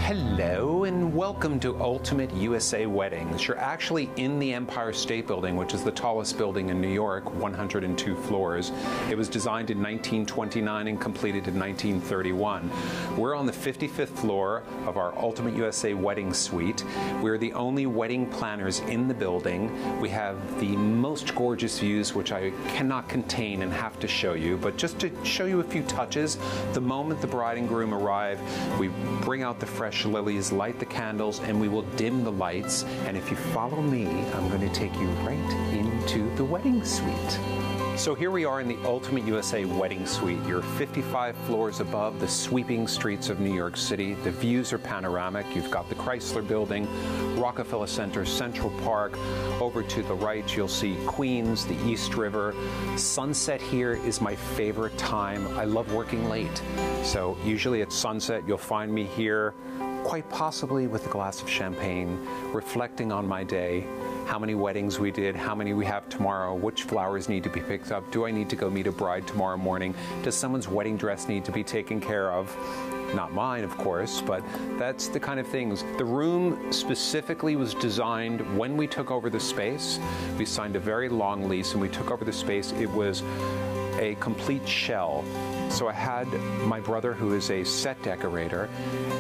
Hello and welcome to Ultimate USA Weddings. You're actually in the Empire State Building, which is the tallest building in New York, 102 floors. It was designed in 1929 and completed in 1931. We're on the 55th floor of our Ultimate USA Wedding Suite. We're the only wedding planners in the building. We have the most gorgeous views, which I cannot contain and have to show you, but just to show you a few touches, the moment the bride and groom arrive, we bring out the fresh lilies, light the candles, and we will dim the lights. And if you follow me, I'm going to take you right into the wedding suite. So here we are in the Ultimate USA Wedding Suite. You're 55 floors above the sweeping streets of New York City. The views are panoramic. You've got the Chrysler Building, Rockefeller Center, Central Park. Over to the right, you'll see Queens, the East River. Sunset here is my favorite time. I love working late. So usually at sunset, you'll find me here, quite possibly with a glass of champagne, reflecting on my day. How many weddings we did, how many we have tomorrow, which flowers need to be picked up, do I need to go meet a bride tomorrow morning, does someone's wedding dress need to be taken care of? Not mine, of course, but that's the kind of things. The room specifically was designed when we took over the space. We signed a very long lease and we took over the space. It was a complete shell. So I had my brother, who is a set decorator,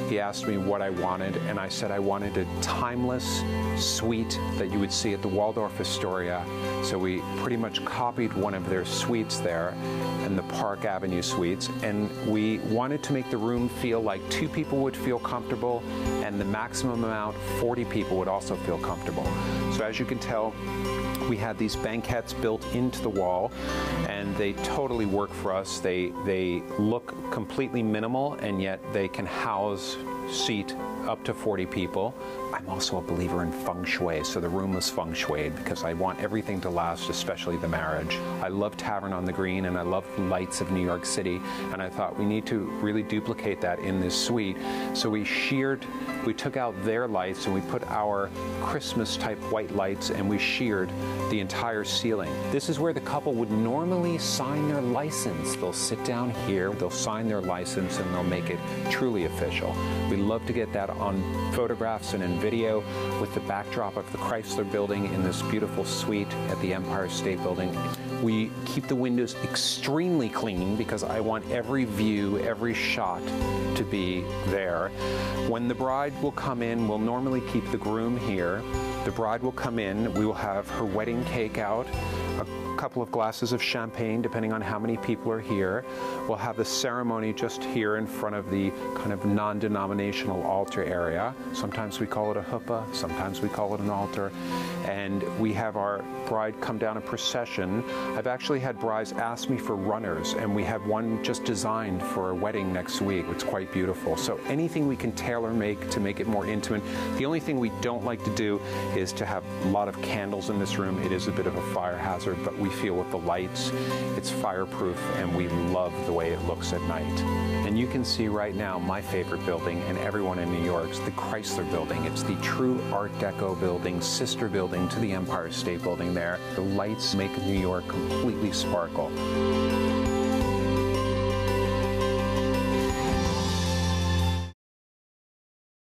he asked me what I wanted, and I said I wanted a timeless suite that you would see at the Waldorf Astoria. So we pretty much copied one of their suites there, and the Park Avenue suites, and we wanted to make the room feel like 2 people would feel comfortable, and the maximum amount, 40 people would also feel comfortable. So as you can tell, we had these banquettes built into the wall, and they totally work for us. They look completely minimal, and yet they can seat up to 40 people. I'm also a believer in feng shui, so the room was feng shuied because I want everything to last, especially the marriage. I love Tavern on the Green and I love the lights of New York City, and I thought we need to really duplicate that in this suite. So we took out their lights and we put our Christmas type white lights and we sheared the entire ceiling. This is where the couple would normally sign their license. They'll sit down here, they'll sign their license, and they'll make it truly official. We love to get that on photographs and in video with the backdrop of the Chrysler Building in this beautiful suite at the Empire State Building. We keep the windows extremely clean because I want every view, every shot to be there. When the bride will come in, we'll normally keep the groom here. The bride will come in, we will have her wedding cake out, a couple of glasses of champagne, depending on how many people are here. We'll have the ceremony just here in front of the kind of non-denominational altar area. Sometimes we call it a huppah, sometimes we call it an altar. And we have our bride come down a procession. I've actually had brides ask me for runners, and we have one just designed for a wedding next week. It's quite beautiful. So anything we can tailor make to make it more intimate. The only thing we don't like to do is to have a lot of candles in this room. It is a bit of a fire hazard, but we feel with the lights, it's fireproof, and we love the way it looks at night. And you can see right now my favorite building, and everyone in New York's, the Chrysler Building. It's the true Art Deco building, sister building to the Empire State Building there. The lights make New York completely sparkle.